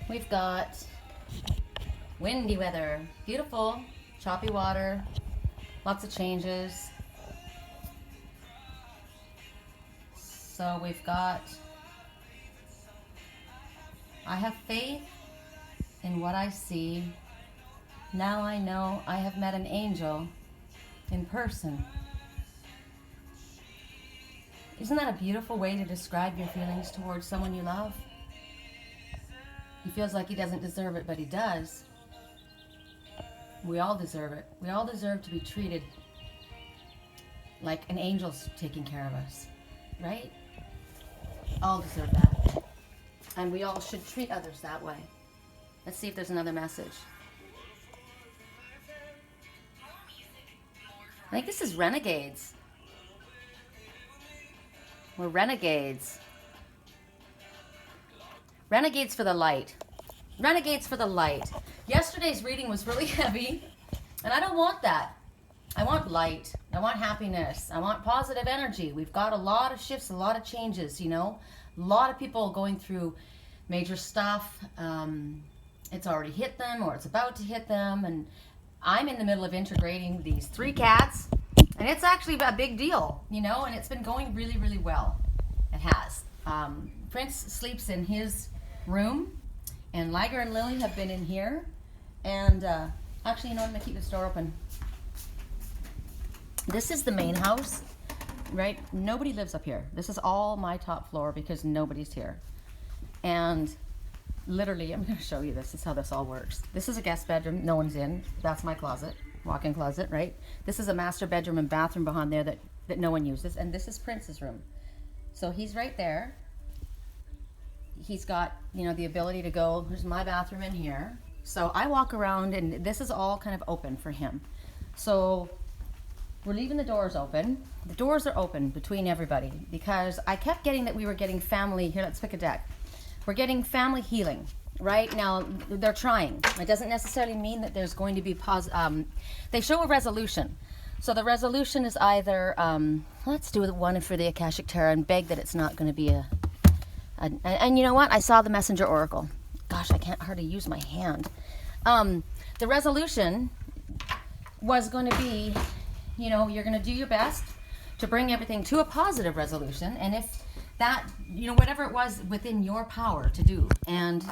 We've got windy weather, beautiful, choppy water, lots of changes. So we've got, I have faith in what I see. Now I know I have met an angel in person. Isn't that a beautiful way to describe your feelings towards someone you love? He feels like he doesn't deserve it, but he does. We all deserve it. We all deserve to be treated like an angel's taking care of us, right? All deserve that. And we all should treat others that way. Let's see if there's another message. I think this is renegades. We're renegades. Renegades for the light. Renegades for the light. Yesterday's reading was really heavy, and I don't want that. I want light. I want happiness. I want positive energy. We've got a lot of shifts, a lot of changes, you know. A lot of people going through major stuff. It's already hit them, or it's about to hit them, and I'm in the middle of integrating these 3 cats, and it's actually a big deal, you know, and it's been going really, really well. It has. Prince sleeps in his room, and Liger and Lily have been in here, and actually, you know, I'm going to keep this door open. This is the main house, right? Nobody lives up here. This is all my top floor because nobody's here. And literally, I'm going to show you this. This is how this all works. This is a guest bedroom. No one's in. That's my closet, walk-in closet, right? This is a master bedroom and bathroom behind there that no one uses. And this is Prince's room. So he's right there. He's got, you know, the ability to go, here's my bathroom in here. So I walk around, and this is all kind of open for him. So we're leaving the doors open. The doors are open between everybody because I kept getting that we were getting family. Here, let's pick a deck. We're getting family healing. Right now, they're trying. It doesn't necessarily mean that there's going to be they show a resolution. So the resolution is either, let's do one for the Akashic Tarot and beg that it's not going to be and you know what? I saw the Messenger Oracle. Gosh, I can't hardly use my hand. The resolution was going to be, you know, you're going to do your best to bring everything to a positive resolution. And if that, you know, whatever it was within your power to do. And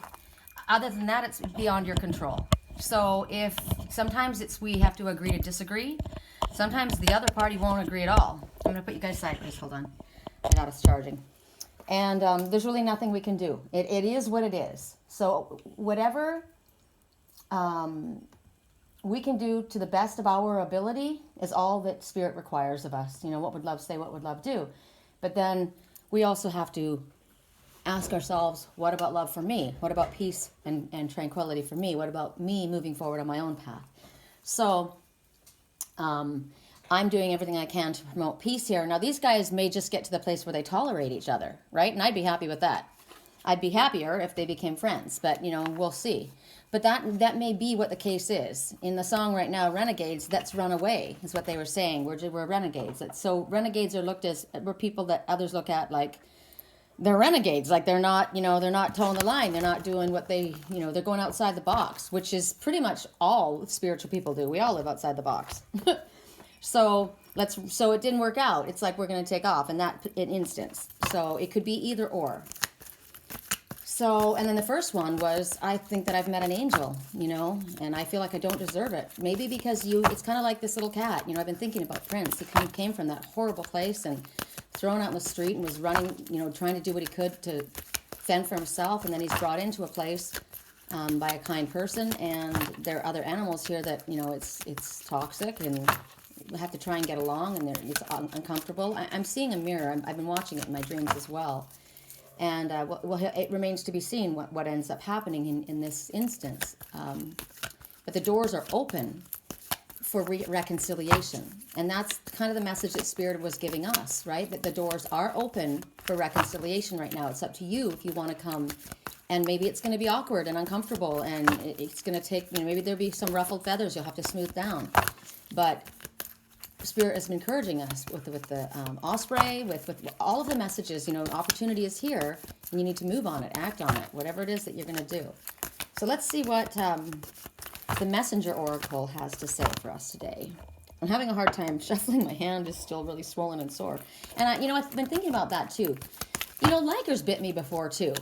other than that, it's beyond your control. So if sometimes we have to agree to disagree. Sometimes the other party won't agree at all. I'm going to put you guys sideways. Hold on. I got us charging. And there's really nothing we can do. It is what it is. So whatever we can do to the best of our ability is all that Spirit requires of us. You know, what would love say? What would love do? But then we also have to ask ourselves, what about love for me? What about peace and tranquility for me? What about me moving forward on my own path? So I'm doing everything I can to promote peace here. Now, these guys may just get to the place where they tolerate each other, right? And I'd be happy with that. I'd be happier if they became friends, but, you know, we'll see. But that may be what the case is. In the song right now, Renegades, that's run away, is what they were saying. We're renegades. So renegades are looked as, we're people that others look at like, they're renegades. Like they're not, you know, they're not towing the line. They're not doing what they, you know, they're going outside the box, which is pretty much all spiritual people do. We all live outside the box. So it didn't work out. It's like we're going to take off in that instance. So it could be either or. So, and then the first one was, I think that I've met an angel, you know, and I feel like I don't deserve it. Maybe because it's kind of like this little cat. You know, I've been thinking about Prince. He kind of came from that horrible place and thrown out in the street and was running, you know, trying to do what he could to fend for himself. And then he's brought into a place by a kind person. And there are other animals here that, you know, it's toxic and we have to try and get along, and it's uncomfortable. I'm seeing a mirror. I've been watching it in my dreams as well. And well, it remains to be seen what ends up happening in this instance. But the doors are open for reconciliation. And that's kind of the message that Spirit was giving us, right? That the doors are open for reconciliation right now. It's up to you if you want to come. And maybe it's going to be awkward and uncomfortable, and it's going to take, you know, maybe there'll be some ruffled feathers you'll have to smooth down. But Spirit has been encouraging us with the osprey, with all of the messages. You know, opportunity is here, and you need to move on it, act on it, whatever it is that you're going to do. So let's see what the messenger oracle has to say for us today. I'm having a hard time shuffling. My hand is still really swollen and sore. And I've been thinking about that too. Liger's bit me before too.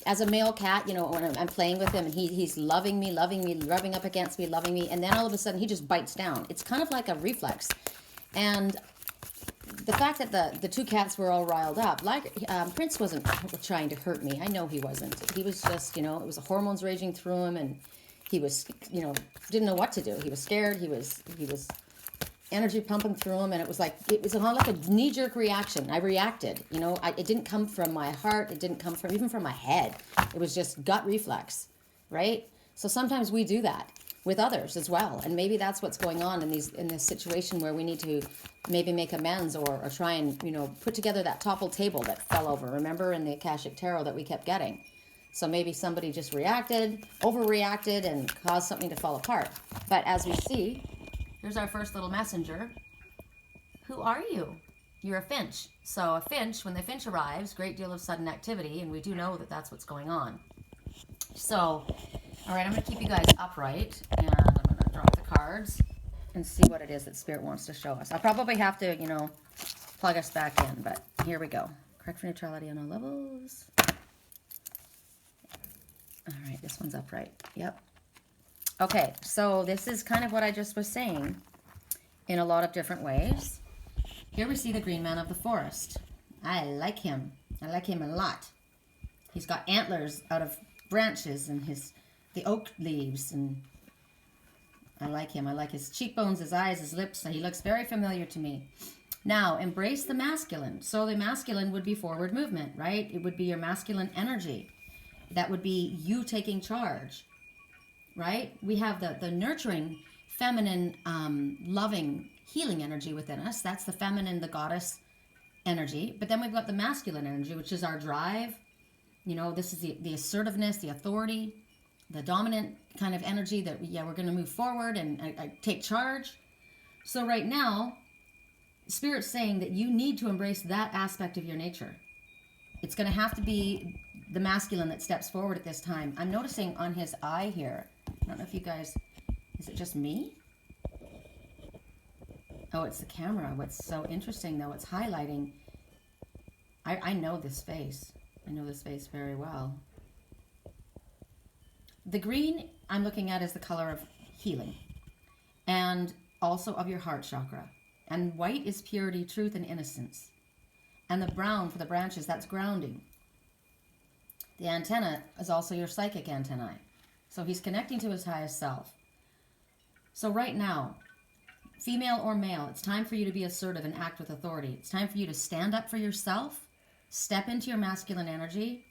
As a male cat, when I'm playing with him and he's loving me, rubbing up against me, loving me, and then all of a sudden he just bites down. It's kind of like a reflex. And the fact that the two cats were all riled up, Prince wasn't trying to hurt me. I know he wasn't. He was just, it was the hormones raging through him, and he was, didn't know what to do. He was scared. He was energy pumping through him, and it was like a knee-jerk reaction. I reacted. It didn't come from my heart. It didn't come even from my head. It was just gut reflex, right? So sometimes we do that with others as well, and maybe that's what's going on in this situation where we need to maybe make amends or try and put together that toppled table that fell over. Remember in the Akashic Tarot that we kept getting. So maybe somebody just overreacted, and caused something to fall apart. But as we see, here's our first little messenger. Who are you? You're a finch. So a finch, when the finch arrives, great deal of sudden activity, and we do know that that's what's going on. So, all right, I'm going to keep you guys upright, and I'm going to drop the cards and see what it is that Spirit wants to show us. I'll probably have to, plug us back in, but here we go. Correct for neutrality on all levels. All right, this one's upright. Yep. Okay, so this is kind of what I just was saying in a lot of different ways. Here we see the green man of the forest. I like him. I like him a lot. He's got antlers out of branches and the oak leaves, and I like him. I like his cheekbones, his eyes, his lips. He looks very familiar to me. Now, embrace the masculine. So the masculine would be forward movement, right? It would be your masculine energy. That would be you taking charge, right? We have the nurturing, feminine, loving, healing energy within us. That's the feminine, the goddess energy. But then we've got the masculine energy, which is our drive. This is the assertiveness, the authority, the dominant kind of energy that, we're going to move forward and I take charge. So right now, Spirit's saying that you need to embrace that aspect of your nature. It's going to have to be the masculine that steps forward at this time. I'm noticing on his eye here, I don't know if you guys, is it just me? Oh, it's the camera. What's so interesting though, it's highlighting. I know this face. I know this face very well. The green I'm looking at is the color of healing and also of your heart chakra. And white is purity, truth, and innocence. And the brown for the branches, that's grounding. The antenna is also your psychic antennae. So he's connecting to his highest self. So right now, female or male, it's time for you to be assertive and act with authority. It's time for you to stand up for yourself, step into your masculine energy,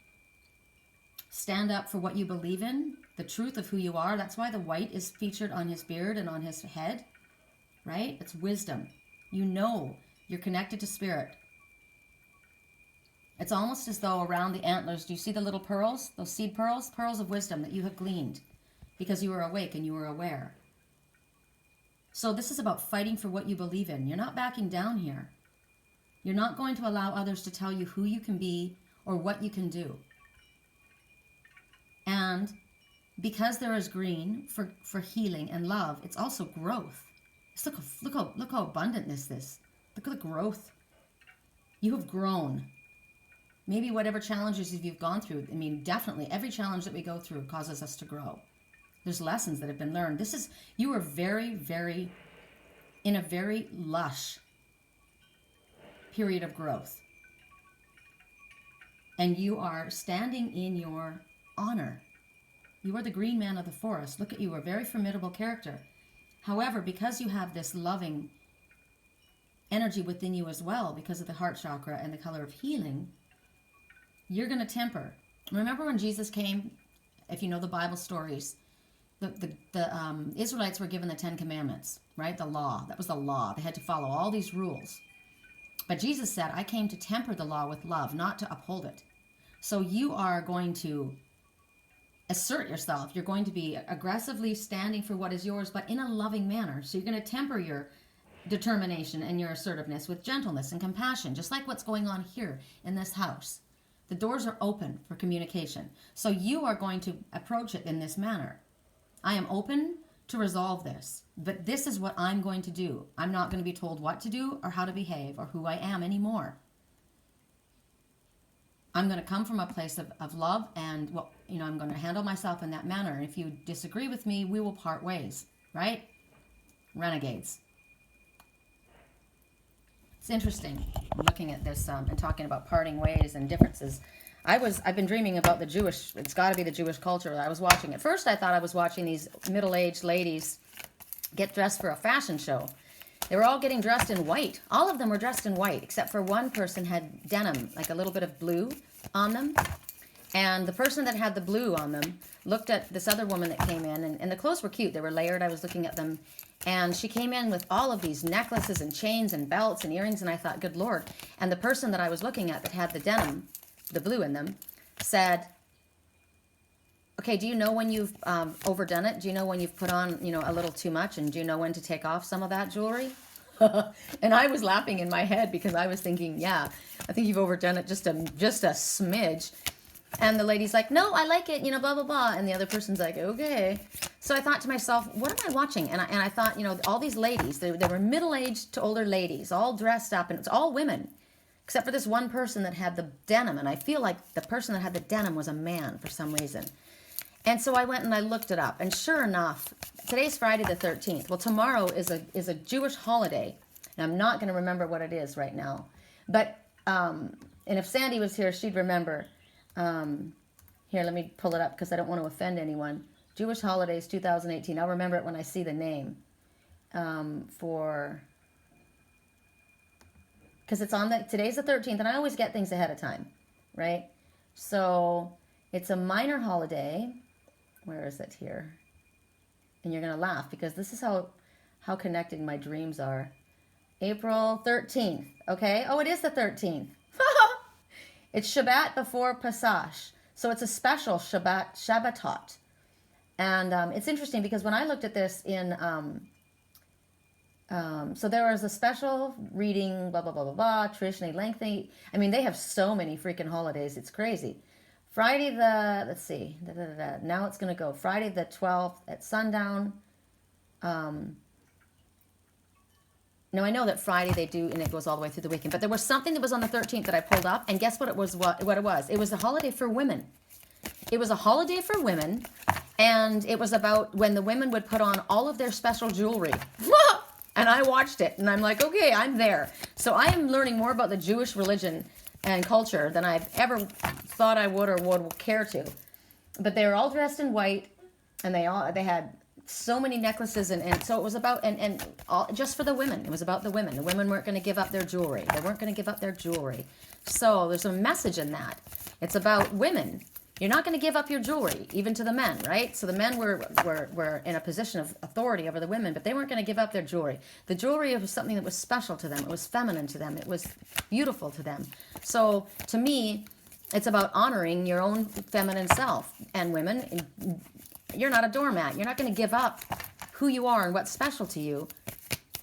stand up for what you believe in, the truth of who you are. That's why the white is featured on his beard and on his head, right? It's wisdom. You're connected to Spirit. It's almost as though around the antlers, do you see the little pearls, those seed pearls? Pearls of wisdom that you have gleaned because you were awake and you were aware. So this is about fighting for what you believe in. You're not backing down here. You're not going to allow others to tell you who you can be or what you can do. And because there is green for healing and love, it's also growth. Look how abundant this is. Look at the growth. You have grown. Maybe whatever challenges you've gone through, definitely every challenge that we go through causes us to grow. There's lessons that have been learned. You are very, very, in a very lush period of growth. And you are standing in your honor. You are the green man of the forest. Look at you, a very formidable character. However, because you have this loving energy within you as well, because of the heart chakra and the color of healing, you're going to temper. Remember when Jesus came, if you know the Bible stories, the Israelites were given the 10 Commandments, right? The law. That was the law. They had to follow all these rules. But Jesus said, I came to temper the law with love, not to uphold it. So you are going to assert yourself. You're going to be aggressively standing for what is yours, but in a loving manner. So you're going to temper your determination and your assertiveness with gentleness and compassion, just like what's going on here in this house. The doors are open for communication. So you are going to approach it in this manner. I am open to resolve this, but this is what I'm going to do. I'm not going to be told what to do or how to behave or who I am anymore. I'm going to come from a place of love, and well, you know, I'm going to handle myself in that manner. And if you disagree with me, we will part ways, right? Renegades. It's interesting looking at this and talking about parting ways and differences. I've been dreaming about the Jewish, it's got to be the Jewish culture that I was watching. At first I thought I was watching these middle-aged ladies get dressed for a fashion show. They were all getting dressed in white. All of them were dressed in white, except for one person had denim, like a little bit of blue on them. And the person that had the blue on them looked at this other woman that came in, and the clothes were cute. They were layered. I was looking at them. And she came in with all of these necklaces and chains and belts and earrings, and I thought, good Lord. And the person that I was looking at that had the denim, the blue in them, said, okay, do you know when you've overdone it? Do you know when you've put on, you know, a little too much? And do you know when to take off some of that jewelry? And I was laughing in my head because I was thinking, yeah, I think you've overdone it just a smidge. And the lady's like, no, I like it, you know, blah, blah, blah. And the other person's like, okay. So I thought to myself, what am I watching? And I thought, you know, all these ladies, they were middle-aged to older ladies, all dressed up, and it's all women, except for this one person that had the denim. And I feel like the person that had the denim was a man for some reason. And so I went and I looked it up. And sure enough, today's Friday the 13th. Well, tomorrow is a Jewish holiday. And I'm not going to remember what it is right now. But, and if Sandy was here, she'd remember. Here, let me pull it up because I don't want to offend anyone. Jewish Holidays 2018. I'll remember it when I see the name. Because it's on today's the 13th, and I always get things ahead of time, right? So it's a minor holiday. Where is it here? And you're going to laugh because this is how connected my dreams are. April 13th, okay? Oh, it is the 13th. It's Shabbat before Pesach. So it's a special Shabbatot. And it's interesting because when I looked at this in, so there was a special reading, blah, blah, blah, blah, blah, traditionally lengthy. I mean, they have so many freaking holidays. It's crazy. Friday the, let's see, now it's going to go. Friday the 12th at sundown. Now, I know that Friday they do, and it goes all the way through the weekend. But there was something that was on the 13th that I pulled up, and guess what it was? What it was? It was a holiday for women. It was a holiday for women, and it was about when the women would put on all of their special jewelry. And I watched it, and I'm like, okay, I'm there. So I am learning more about the Jewish religion and culture than I've ever thought I would or would care to. But they were all dressed in white, and they had so many necklaces, and so it was about, and all, just for the women. It was about the women. The women weren't going to give up their jewelry. They weren't going to give up their jewelry. So there's a message in that. It's about women. You're not going to give up your jewelry, even to the men, right? So the men were in a position of authority over the women, but they weren't going to give up their jewelry. The jewelry was something that was special to them. It was feminine to them. It was beautiful to them. So to me, it's about honoring your own feminine self. And women, you're not a doormat. You're not going to give up who you are and what's special to you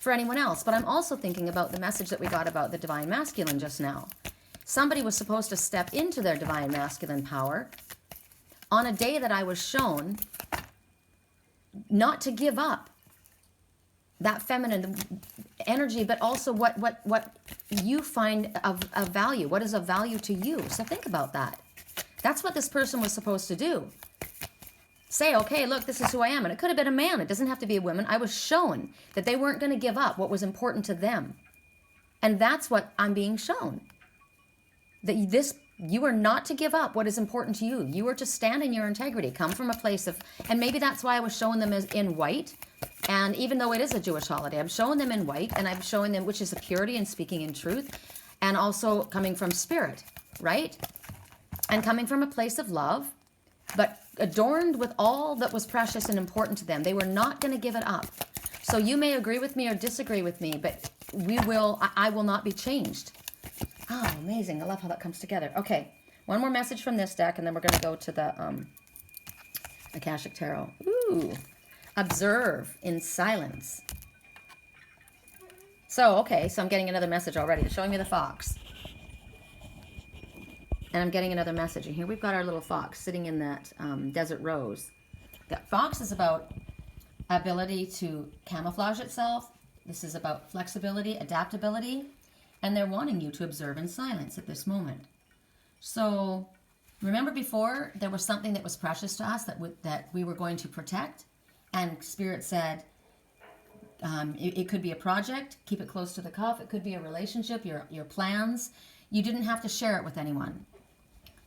for anyone else. But I'm also thinking about the message that we got about the divine masculine just now. Somebody was supposed to step into their divine masculine power on a day that I was shown not to give up that feminine energy, but also what you find of value. What is of value to you? So think about that. That's what this person was supposed to do. Say, okay, look, this is who I am. And it could have been a man. It doesn't have to be a woman. I was shown that they weren't going to give up what was important to them. And that's what I'm being shown. That you are not to give up what is important to you. You are to stand in your integrity, come from a place of, and maybe that's why I was showing them as in white. And even though it is a Jewish holiday, I'm showing them in white, and I'm showing them, which is the purity and speaking in truth, and also coming from spirit, right? And coming from a place of love, but adorned with all that was precious and important to them. They were not going to give it up. So you may agree with me or disagree with me, but I will not be changed. Oh, amazing. I love how that comes together. Okay, one more message from this deck, and then we're going to go to the Akashic Tarot. Ooh, observe in silence. So, okay, so I'm getting another message already. It's showing me the fox. And I'm getting another message. And here we've got our little fox sitting in that desert rose. That fox is about ability to camouflage itself. This is about flexibility, adaptability. And they're wanting you to observe in silence at this moment. So remember before, there was something that was precious to us that we were going to protect. And Spirit said, it could be a project, keep it close to the cuff. It could be a relationship, your plans. You didn't have to share it with anyone.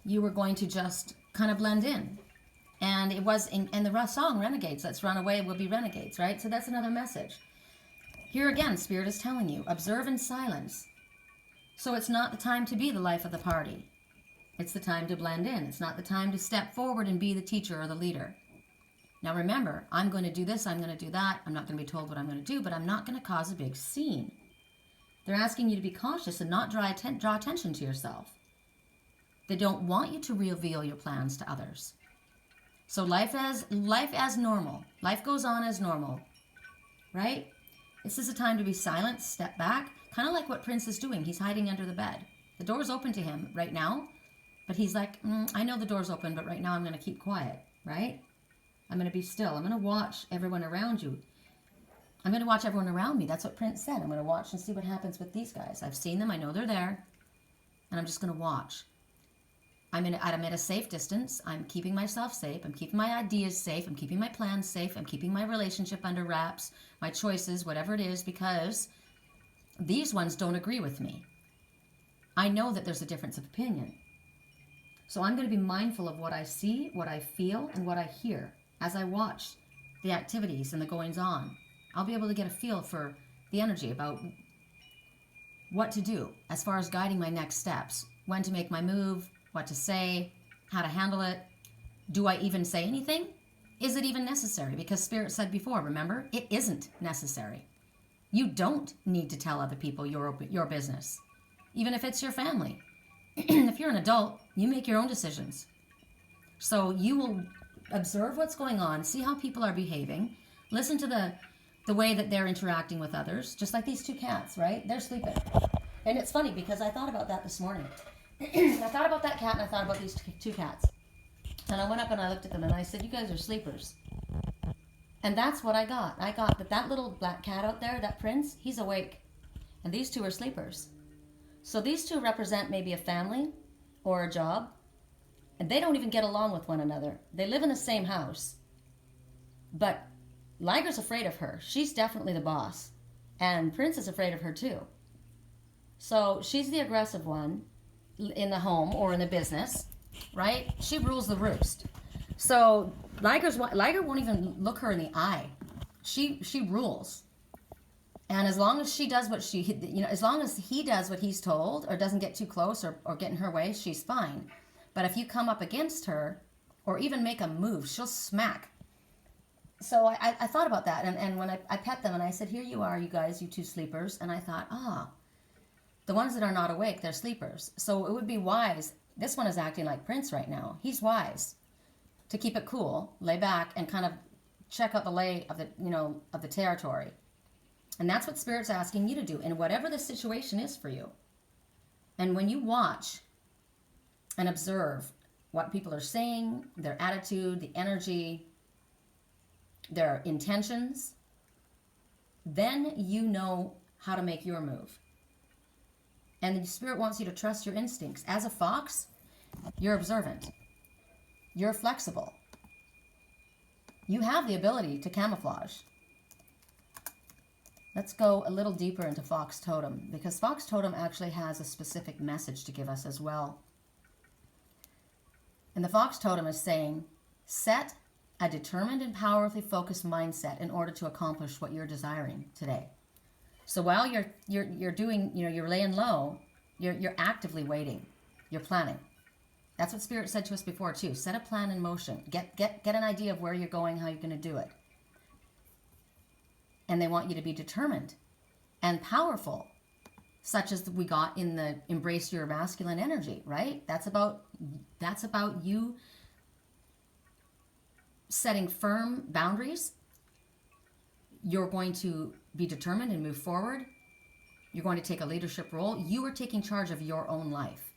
You were going to just kind of blend in. And it was in the song Renegades, let's run away, we'll be renegades, right? So that's another message. Here again, Spirit is telling you, observe in silence. So it's not the time to be the life of the party. It's the time to blend in. It's not the time to step forward and be the teacher or the leader. Now remember, I'm going to do this, I'm going to do that. I'm not going to be told what I'm going to do, but I'm not going to cause a big scene. They're asking you to be cautious and not draw attention to yourself. They don't want you to reveal your plans to others. So life as normal. Life goes on as normal, right? This is a time to be silent, step back, kind of like what Prince is doing. He's hiding under the bed. The door's open to him right now, but he's like, I know the door's open, but right now I'm going to keep quiet, right? I'm going to be still. I'm going to watch everyone around you. I'm going to watch everyone around me. That's what Prince said. I'm going to watch and see what happens with these guys. I've seen them. I know they're there. And I'm just going to watch. I'm at a safe distance. I'm keeping myself safe. I'm keeping my ideas safe. I'm keeping my plans safe. I'm keeping my relationship under wraps, my choices, whatever it is, because these ones don't agree with me. I know that there's a difference of opinion. So I'm going to be mindful of what I see, what I feel, and what I hear as I watch the activities and the goings on. I'll be able to get a feel for the energy about what to do as far as guiding my next steps, when to make my move, what to say, how to handle it. Do I even say anything? Is it even necessary? Because Spirit said before, remember, it isn't necessary. You don't need to tell other people your business, even if it's your family. If you're an adult, you make your own decisions. So you will observe what's going on, see how people are behaving, listen to the way that they're interacting with others, just like these two cats, right? They're sleeping. And it's funny because I thought about that this morning. I thought about that cat and I thought about these two cats. And I went up and I looked at them and I said, you guys are sleepers. And that's what I got. I got that little black cat out there, that Prince, he's awake. And these two are sleepers. So these two represent maybe a family or a job. And they don't even get along with one another. They live in the same house. But Liger's afraid of her. She's definitely the boss. And Prince is afraid of her too. So she's the aggressive one in the home or in the business, right? She rules the roost. So Liger won't even look her in the eye. She rules. And as long as she does what as long as he does what he's told or doesn't get too close or get in her way, she's fine. But if you come up against her or even make a move, she'll smack. So I thought about that. And when I pet them and I said, here you are, you guys, you two sleepers. And I thought, the ones that are not awake, they're sleepers. So it would be wise. This one is acting like Prince right now. He's wise to keep it cool, lay back, and kind of check out the lay of the territory. And that's what Spirit's asking you to do in whatever the situation is for you. And when you watch and observe what people are saying, their attitude, the energy, their intentions, then you know how to make your move. And the Spirit wants you to trust your instincts. As a fox, you're observant. You're flexible. You have the ability to camouflage. Let's go a little deeper into Fox Totem, because Fox Totem actually has a specific message to give us as well. And the Fox Totem is saying, set a determined and powerfully focused mindset in order to accomplish what you're desiring today. So while you're doing, you're laying low, you're actively waiting. You're planning. That's what Spirit said to us before too. Set a plan in motion. Get an idea of where you're going, how you're going to do it. And they want you to be determined and powerful, such as we got in the embrace your masculine energy, right? That's about you setting firm boundaries. You're going to be determined and move forward. You're going to take a leadership role. You are taking charge of your own life.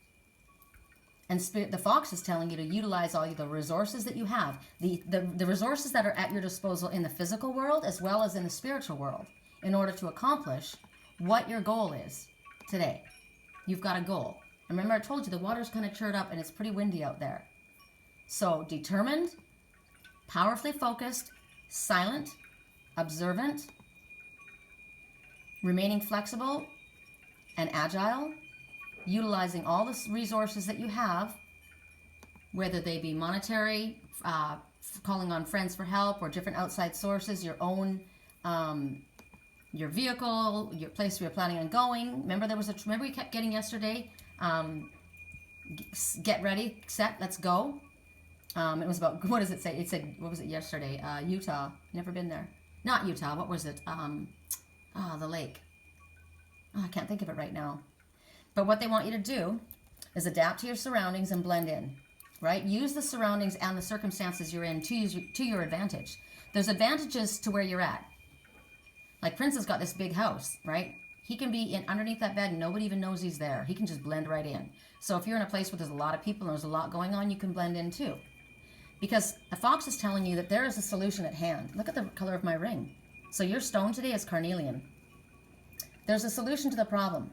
And Spirit, the Fox is telling you to utilize all the resources that you have, the resources that are at your disposal in the physical world as well as in the spiritual world, in order to accomplish what your goal is today. You've got a goal. Remember, I told you the water's kind of churned up and it's pretty windy out there. So determined, powerfully focused, silent, observant, remaining flexible and agile, utilizing all the resources that you have, whether they be monetary, calling on friends for help, or different outside sources, your own, your vehicle, your place where you're planning on going. Remember remember we kept getting yesterday, get ready, set, let's go. It was about, what does it say? It said, what was it yesterday? Utah. Never been there. Not Utah. What was it? The lake. I can't think of it right now. But what they want you to do is adapt to your surroundings and blend in, right? Use the surroundings and the circumstances you're in to your advantage. There's advantages to where you're at. Like Prince has got this big house, right? He can be underneath that bed and nobody even knows he's there. He can just blend right in. So if you're in a place where there's a lot of people and there's a lot going on, you can blend in too. Because the Fox is telling you that there is a solution at hand. Look at the color of my ring. So your stone today is Carnelian. There's a solution to the problem.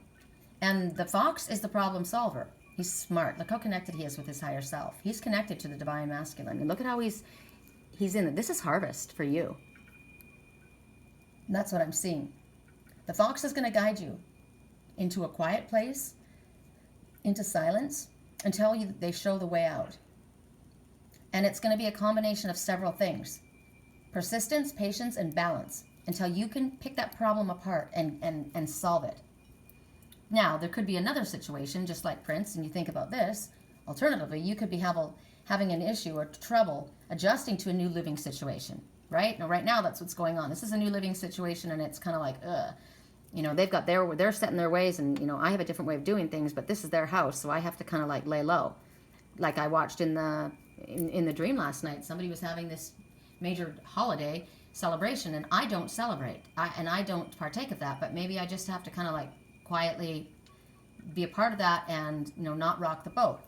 And the Fox is the problem solver. He's smart. Look how connected he is with his higher self. He's connected to the divine masculine. And look at how he's in it. This is harvest for you. And that's what I'm seeing. The Fox is going to guide you into a quiet place, into silence, until they show the way out. And it's going to be a combination of several things. Persistence, patience, and balance, until you can pick that problem apart and solve it. Now, there could be another situation, just like Prince, and you think about this. Alternatively, you could be having an issue or trouble adjusting to a new living situation, right? Now, right now, that's what's going on. This is a new living situation, and it's kind of like, they're set in their ways, and, I have a different way of doing things, but this is their house, so I have to kind of like lay low. Like I watched in the dream last night, somebody was having this major holiday celebration, and I don't celebrate, and I don't partake of that, but maybe I just have to kind of like quietly be a part of that and not rock the boat.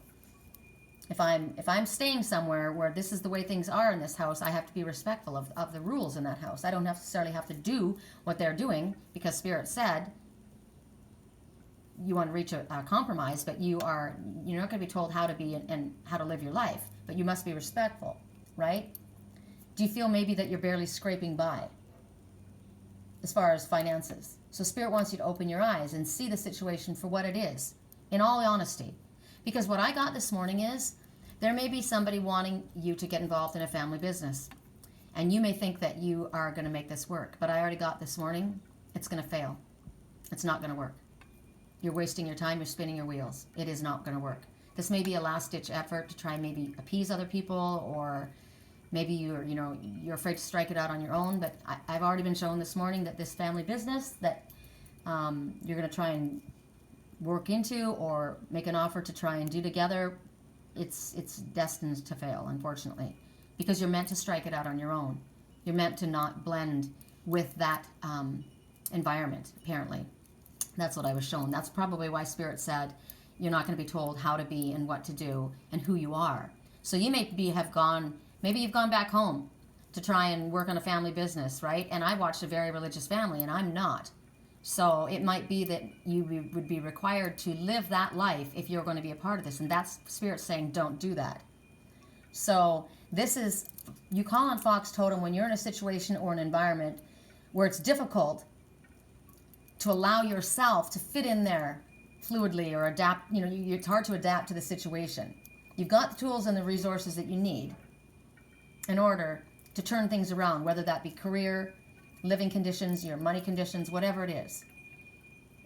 If I'm staying somewhere where this is the way things are in this house, I have to be respectful of the rules in that house. I don't necessarily have to do what they're doing, because Spirit said you want to reach a compromise, but you're not going to be told how to be and how to live your life, but you must be respectful, right? Do you feel maybe that you're barely scraping by as far as finances? So Spirit wants you to open your eyes and see the situation for what it is, in all honesty. Because what I got this morning is, there may be somebody wanting you to get involved in a family business. And you may think that you are going to make this work. But I already got this morning, it's going to fail. It's not going to work. You're wasting your time, you're spinning your wheels. It is not going to work. This may be a last-ditch effort to try and maybe appease other people, or maybe you're afraid to strike it out on your own, but I've already been shown this morning that this family business that you're going to try and work into or make an offer to try and do together, it's destined to fail, unfortunately, because you're meant to strike it out on your own. You're meant to not blend with that environment, apparently. That's what I was shown. That's probably why Spirit said you're not going to be told how to be and what to do and who you are. So you maybe you've gone back home to try and work on a family business, right? And I watched a very religious family, and I'm not. So it might be that you would be required to live that life if you're going to be a part of this. And that's Spirit saying, don't do that. So you call on Fox Totem when you're in a situation or an environment where it's difficult to allow yourself to fit in there fluidly or adapt. It's hard to adapt to the situation. You've got the tools and the resources that you need in order to turn things around, whether that be career, living conditions, your money conditions, whatever it is.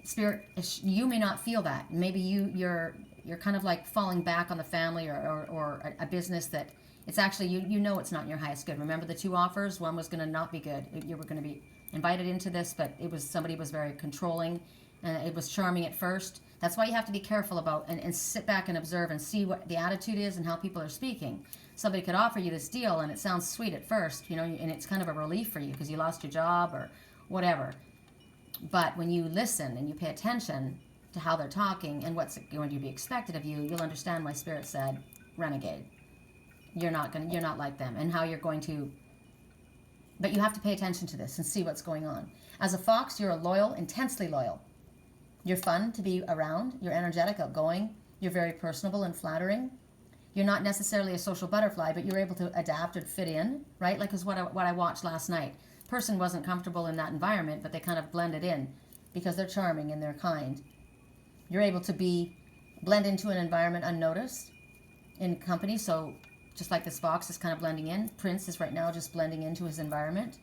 Spirit, you may not feel that. Maybe you're kind of like falling back on the family or a business that it's actually, it's not in your highest good. Remember the two offers? One was going to not be good. You were going to be invited into this, but somebody was very controlling, and it was charming at first. That's why you have to be careful about and sit back and observe and see what the attitude is and how people are speaking. Somebody could offer you this deal and it sounds sweet at first, and it's kind of a relief for you because you lost your job or whatever. But when you listen and you pay attention to how they're talking and what's going to be expected of you, you'll understand why Spirit said, renegade. You're not like them, and how you're going to, but you have to pay attention to this and see what's going on. As a fox, you're a loyal, intensely loyal. You're fun to be around. You're energetic, outgoing. You're very personable and flattering. You're not necessarily a social butterfly, but you're able to adapt and fit in, right? Like is what I watched last night. Person wasn't comfortable in that environment, but they kind of blended in because they're charming and they're kind. You're able to blend into an environment unnoticed in company. So just like this fox is kind of blending in, Prince is right now just blending into his environment.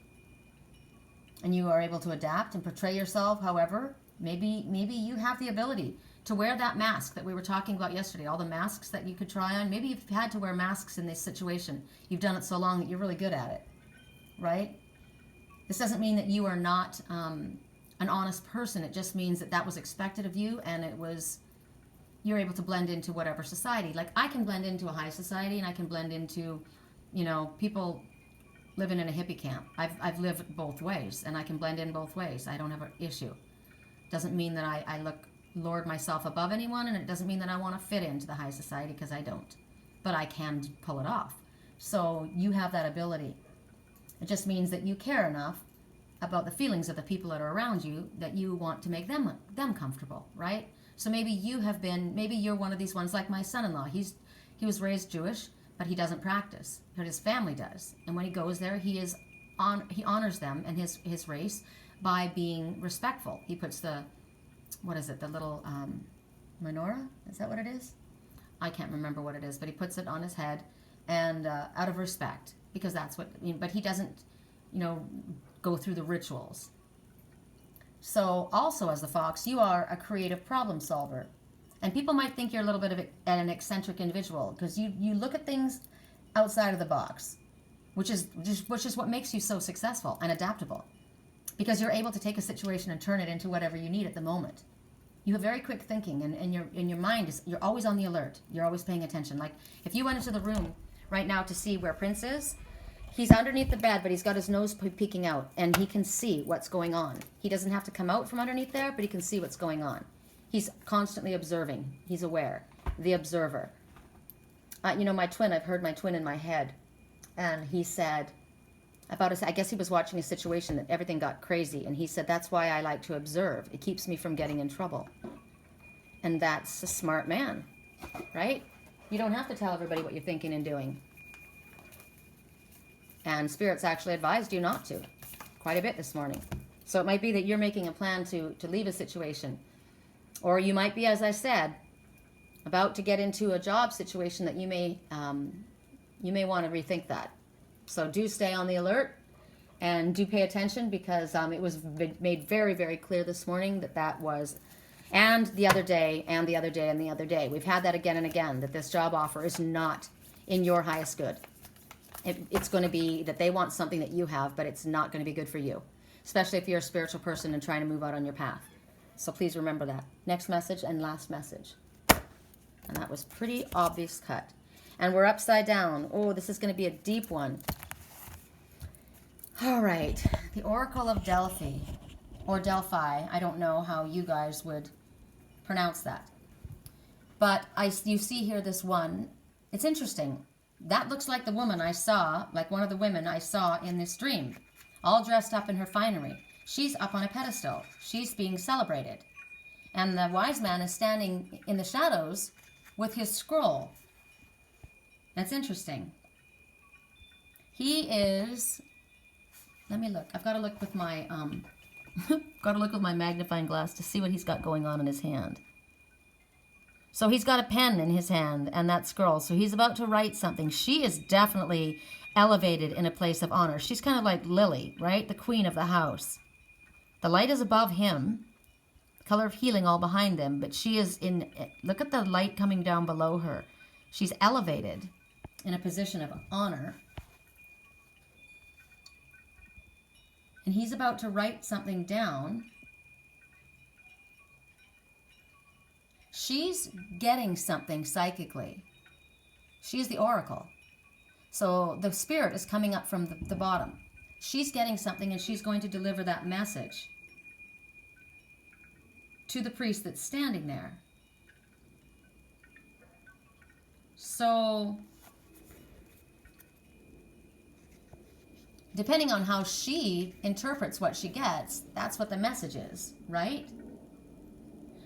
And you are able to adapt and portray yourself. However, maybe you have the ability to wear that mask that we were talking about yesterday, all the masks that you could try on. Maybe you've had to wear masks in this situation. You've done it so long that you're really good at it, right? This doesn't mean that you are not an honest person. It just means that was expected of you, and you're able to blend into whatever society. Like I can blend into a high society, and I can blend into, people living in a hippie camp. I've lived both ways, and I can blend in both ways. I don't have an issue. Doesn't mean that I lord myself above anyone, and it doesn't mean that I want to fit into the high society, because I don't. But I can pull it off. So you have that ability. It just means that you care enough about the feelings of the people that are around you that you want to make them comfortable, right? So maybe you're one of these ones like my son-in-law. He was raised Jewish, but he doesn't practice. But his family does. And when he goes there, he honors them and his race by being respectful. He puts the little menorah? Is that what it is? I can't remember what it is, but he puts it on his head, and out of respect, because that's what, but he doesn't, go through the rituals. So also as the fox, you are a creative problem solver. And people might think you're a little bit of an eccentric individual, because you look at things outside of the box, which is what makes you so successful and adaptable, because you're able to take a situation and turn it into whatever you need at the moment. You have very quick thinking, and your mind you're always on the alert. You're always paying attention. Like if you went into the room right now to see where Prince is, he's underneath the bed, but he's got his nose peeking out, and he can see what's going on. He doesn't have to come out from underneath there, but he can see what's going on. He's constantly observing. He's aware. The observer. My twin, I've heard my twin in my head, and he said I guess he was watching a situation that everything got crazy, and he said, that's why I like to observe. It keeps me from getting in trouble. And that's a smart man, right? You don't have to tell everybody what you're thinking and doing. And Spirit's actually advised you not to, quite a bit this morning. So it might be that you're making a plan to leave a situation. Or you might be, as I said, about to get into a job situation that you may want to rethink that. So do stay on the alert and do pay attention, because it was made very, very clear this morning that was, and the other day, and the other day, and the other day. We've had that again and again, that this job offer is not in your highest good. It's going to be that they want something that you have, but it's not going to be good for you, especially if you're a spiritual person and trying to move out on your path. So please remember that. Next message and last message. And that was pretty obvious cut. And we're upside down. Oh, this is going to be a deep one. All right. The Oracle of Delphi, or Delphi. I don't know how you guys would pronounce that. But you see here this one. It's interesting. That looks like the woman I saw, like one of the women I saw in this dream, all dressed up in her finery. She's up on a pedestal. She's being celebrated. And the wise man is standing in the shadows with his scroll. That's interesting. He is, let me look. I've got to look with my magnifying glass to see what he's got going on in his hand. So he's got a pen in his hand and that scroll. So he's about to write something. She is definitely elevated in a place of honor. She's kind of like Lily, right? The queen of the house. The light is above him. Color of healing all behind them. But she is look at the light coming down below her. She's elevated in a position of honor. And he's about to write something down. She's getting something psychically. She's the oracle. So the spirit is coming up from the bottom. She's getting something, and she's going to deliver that message to the priest that's standing there. So, depending on how she interprets what she gets, that's what the message is, right?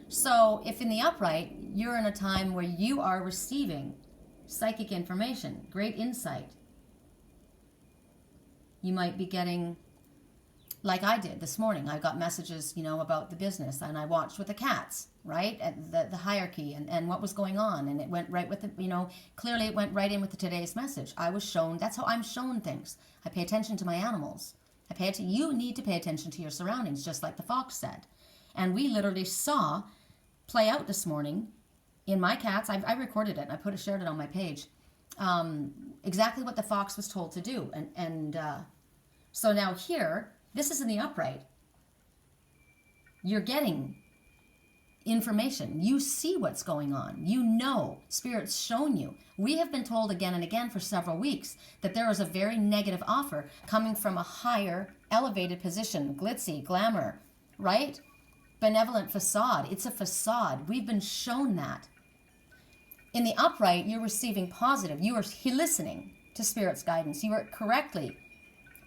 So, if in the upright, you're in a time where you are receiving psychic information, great insight, you might be getting, like I did this morning, I got messages, about the business, and I watched with the cats, right? At the hierarchy and what was going on, and it went right with the, clearly it went right in with today's message. I was shown, that's how I'm shown things. I pay attention to my animals. You need to pay attention to your surroundings, just like the fox said. And we literally saw play out this morning in my cats. I recorded it, and I shared it on my page, exactly what the fox was told to do. And so now here, this is in the upright. You're getting information. You see what's going on. Spirit's shown you. We have been told again and again for several weeks that there is a very negative offer coming from a higher, elevated position, glitzy, glamour, right? Benevolent facade. It's a facade. We've been shown that. In the upright, you're receiving positive. You are listening to Spirit's guidance. You are correctly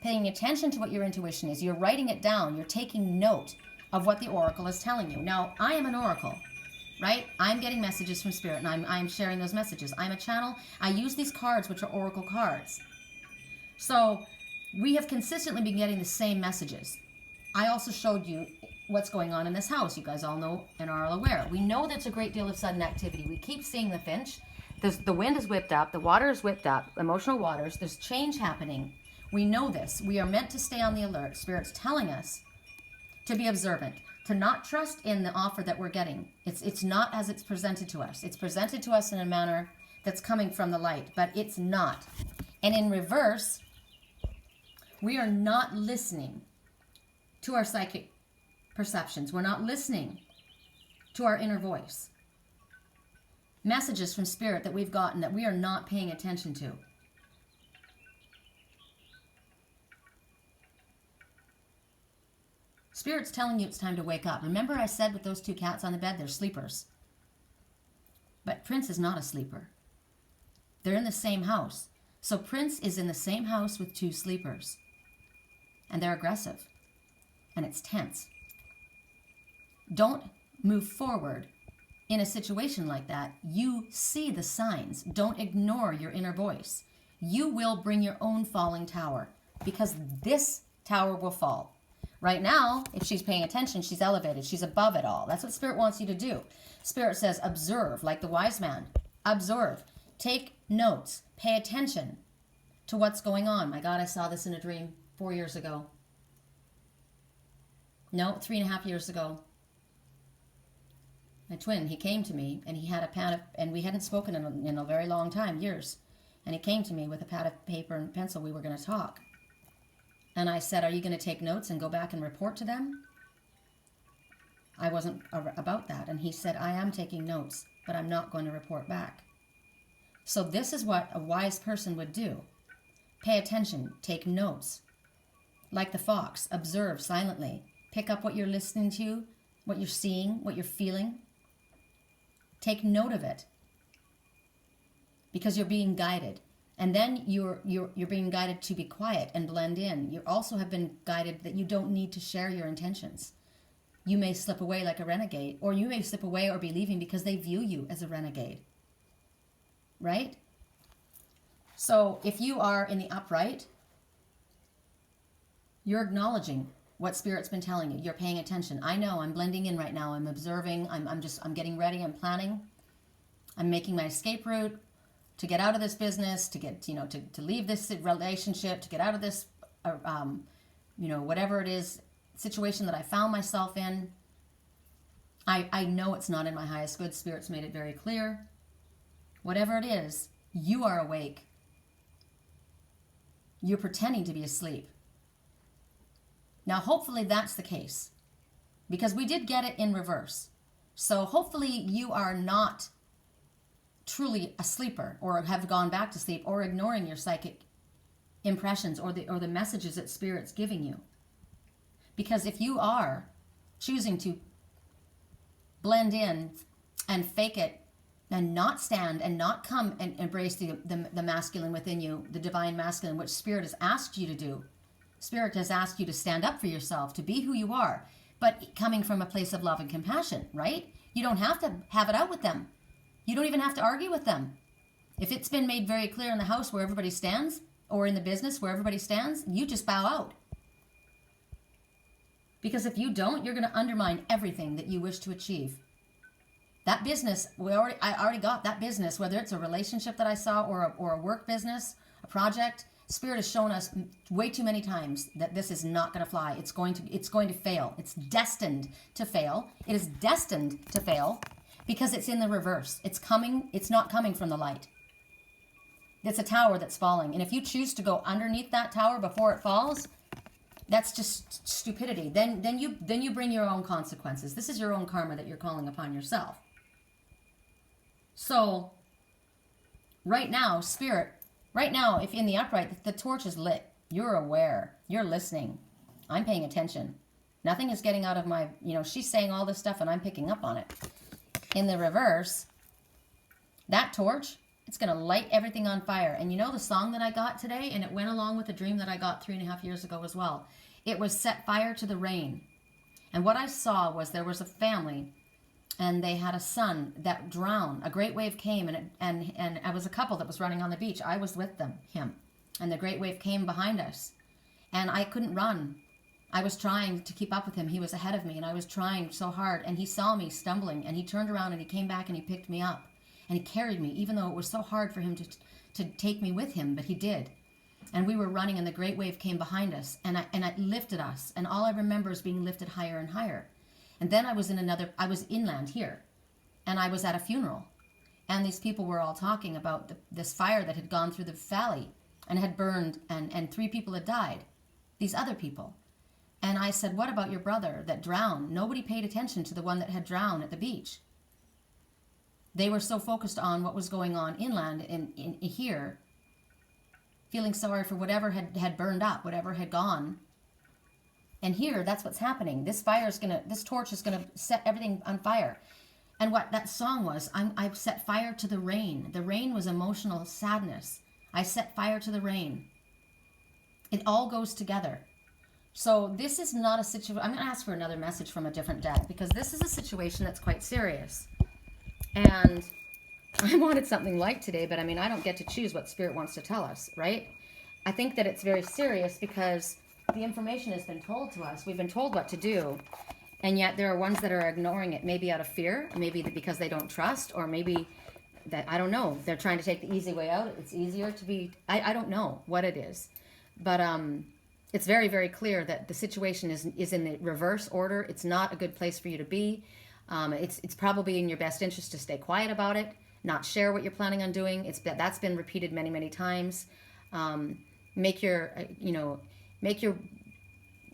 paying attention to what your intuition is. You're writing it down. You're taking note of what the oracle is telling you. Now, I am an oracle, right? I'm getting messages from Spirit, and I'm sharing those messages. I'm a channel. I use these cards, which are oracle cards. So we have consistently been getting the same messages. I also showed you what's going on in this house. You guys all know and are aware. We know there's a great deal of sudden activity. We keep seeing the finch. The wind is whipped up. The water is whipped up. Emotional waters. There's change happening. We know this. We are meant to stay on the alert. Spirit's telling us to be observant, to not trust in the offer that we're getting. It's not as it's presented to us. It's presented to us in a manner that's coming from the light, but it's not. And in reverse, we are not listening to our psychic perceptions. We're not listening to our inner voice. Messages from Spirit that we've gotten that we are not paying attention to. Spirit's telling you it's time to wake up. Remember I said with those two cats on the bed, they're sleepers. But Prince is not a sleeper. They're in the same house. So Prince is in the same house with two sleepers. And they're aggressive. And it's tense. Don't move forward in a situation like that. You see the signs. Don't ignore your inner voice. You will bring your own falling tower, because this tower will fall. Right now, if she's paying attention, she's elevated. She's above it all. That's what Spirit wants you to do. Spirit says, observe, like the wise man. Observe. Take notes. Pay attention to what's going on. My God, I saw this in a dream 4 years ago. No, 3.5 years ago. My twin, he came to me, and he had a pad of, and we hadn't spoken in a very long time, years. And he came to me with a pad of paper and pencil. We were going to talk. And I said, are you going to take notes and go back and report to them? I wasn't about that. And he said, I am taking notes, but I'm not going to report back. So this is what a wise person would do. Pay attention. Take notes. Like the fox, observe silently. Pick up what you're listening to, what you're seeing, what you're feeling. Take note of it. Because you're being guided. And then you're being guided to be quiet and blend in. You also have been guided that you don't need to share your intentions. You may slip away like a renegade, or you may slip away or be leaving because they view you as a renegade. Right? So if you are in the upright, you're acknowledging what Spirit's been telling you. You're paying attention. I know I'm blending in right now. I'm observing. I'm getting ready. I'm planning. I'm making my escape route. To get out of this business, to get, to leave this relationship, to get out of this, whatever it is, situation that I found myself in. I know it's not in my highest good. Spirit's made it very clear. Whatever it is, you are awake. You're pretending to be asleep. Now, hopefully that's the case, because we did get it in reverse. So hopefully you are not truly a sleeper, or have gone back to sleep, or ignoring your psychic impressions or the messages that Spirit's giving you. Because if you are choosing to blend in and fake it and not stand and not come and embrace the masculine within you, the divine masculine, which Spirit has asked you to do. Spirit has asked you to stand up for yourself, to be who you are, but coming from a place of love and compassion, right? You don't have to have it out with them. You don't even have to argue with them. If it's been made very clear in the house where everybody stands, or in the business where everybody stands, you just bow out. Because if you don't, you're going to undermine everything that you wish to achieve. That business, I already got that business, whether it's a relationship that I saw or a work business, a project. Spirit has shown us way too many times that this is not going to fly. It's going to fail. It's destined to fail. It is destined to fail because it's in the reverse. It's not coming from the light. It's a tower that's falling. And if you choose to go underneath that tower before it falls, that's just stupidity. Then you bring your own consequences. This is your own karma that you're calling upon yourself. So right now, Spirit, if in the upright, the torch is lit. You're aware. You're listening. I'm paying attention. Nothing is getting out of my, she's saying all this stuff and I'm picking up on it. In the reverse, that torch, it's going to light everything on fire. And the song that I got today, and it went along with the dream that I got 3.5 years ago as well. It was Set Fire to the Rain. And what I saw was there was a family and they had a son that drowned. A great wave came and I was a couple that was running on the beach. I was with him. And the great wave came behind us. And I couldn't run. I was trying to keep up with him. He was ahead of me and I was trying so hard. And he saw me stumbling and he turned around and he came back and he picked me up. And he carried me, even though it was so hard for him to take me with him, but he did. And we were running and the great wave came behind us and it lifted us. And all I remember is being lifted higher and higher. And then I was inland here, and I was at a funeral, and these people were all talking about this fire that had gone through the valley and had burned, and 3 people had died, these other people. And I said, what about your brother that drowned? Nobody paid attention to the one that had drowned at the beach. They were so focused on what was going on inland in here, feeling sorry for whatever had burned up, whatever had gone. And here, that's what's happening. This torch is gonna set everything on fire. And what that song was, I set fire to the rain. The rain was emotional sadness. I set fire to the rain. It all goes together. So this is not a situation. I'm gonna ask for another message from a different deck because this is a situation that's quite serious. And I wanted something light today, but I don't get to choose what Spirit wants to tell us, right? I think that it's very serious because the information has been told to us. We've been told what to do. And yet there are ones that are ignoring it, maybe out of fear, maybe because they don't trust, or maybe that, I don't know, they're trying to take the easy way out. It's easier to be, I don't know what it is. But it's very, very clear that the situation is in the reverse order. It's not a good place for you to be. It's probably in your best interest to stay quiet about it, not share what you're planning on doing. That's been repeated many, many times. Make your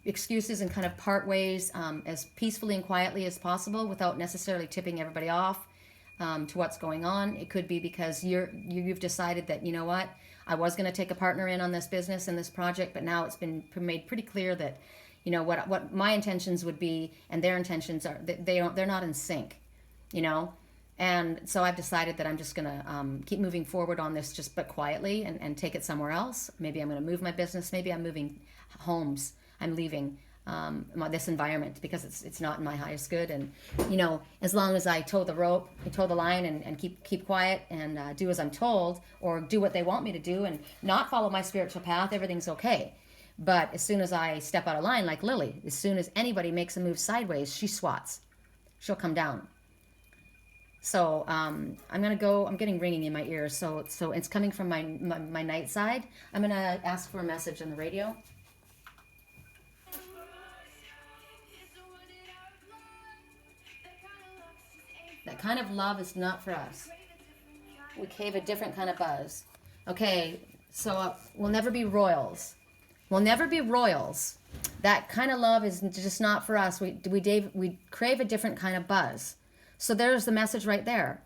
excuses and kind of part ways as peacefully and quietly as possible without necessarily tipping everybody off to what's going on. It could be because you've decided that, what, I was going to take a partner in on this business and this project, but now it's been made pretty clear that, what my intentions would be and their intentions are, they're not in sync, And so I've decided that I'm just going to keep moving forward on this but quietly and take it somewhere else. Maybe I'm going to move my business. Maybe I'm moving homes. I'm leaving this environment because it's not in my highest good. And, as long as I toe the rope, I toe the line and keep quiet and do as I'm told or do what they want me to do and not follow my spiritual path, everything's okay. But as soon as I step out of line, like Lily, as soon as anybody makes a move sideways, she swats. She'll come down. So I'm getting ringing in my ears. So it's coming from my night side. I'm going to ask for a message on the radio. That kind of love is not for us. We crave a different kind of buzz. Okay, so we'll never be royals. We'll never be royals. That kind of love is just not for us. We crave a different kind of buzz. So there's the message right there.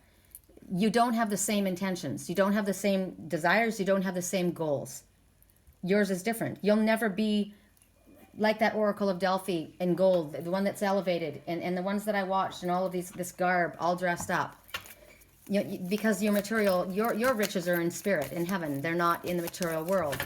You don't have the same intentions. You don't have the same desires. You don't have the same goals. Yours is different. You'll never be like that Oracle of Delphi in gold, the one that's elevated, and the ones that I watched, and all of this garb, all dressed up. Because your material, your riches are in spirit, in heaven. They're not in the material world.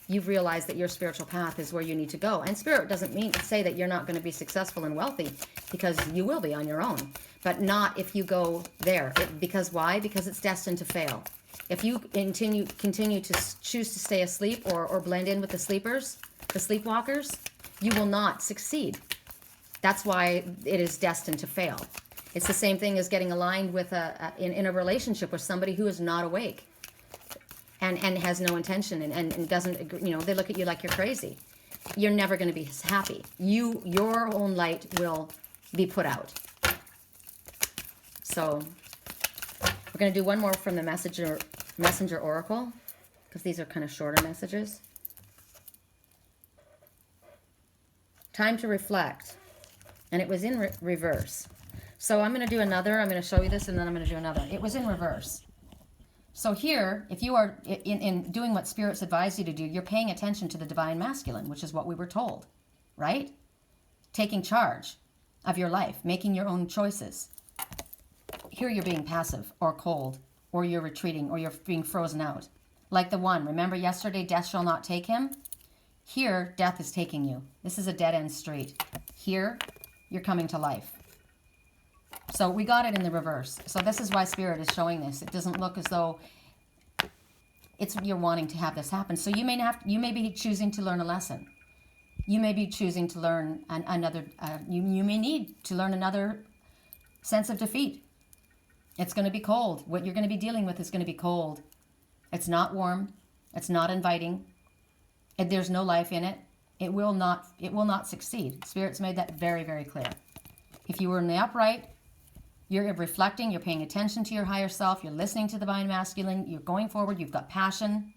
You've realized that your spiritual path is where you need to go. And spirit doesn't mean to say that you're not going to be successful and wealthy, because you will be on your own. But not if you go there. Because why? Because it's destined to fail. If you continue to choose to stay asleep or blend in with the sleepers, the sleepwalkers, you will not succeed. That's why it is destined to fail. It's the same thing as getting aligned with in a relationship with somebody who is not awake and has no intention and doesn't, they look at you like you're crazy. You're never going to be happy. Your own light will be put out. So we're going to do one more from the messenger oracle, because these are kind of shorter messages. Time to reflect. And it was in reverse. So I'm going to do another. I'm going to show you this, and then I'm going to do another. It was in reverse. So here, if you are in doing what spirits advise you to do, you're paying attention to the divine masculine, which is what we were told, right? Taking charge of your life, making your own choices. Here you're being passive or cold, or you're retreating, or you're being frozen out. Like the one, remember yesterday, death shall not take him? Here, death is taking you. This is a dead-end street. Here, you're coming to life. So we got it in the reverse. So this is why Spirit is showing this. It doesn't look as though you're wanting to have this happen. So you may be choosing to learn a lesson. You may be choosing to learn another. You may need to learn another sense of defeat. It's going to be cold. What you're going to be dealing with is going to be cold. It's not warm. It's not inviting. There's no life in it. It will not succeed. Spirit's made that very, very clear. If you were in the upright, you're reflecting, you're paying attention to your higher self, you're listening to the divine masculine, you're going forward, you've got passion.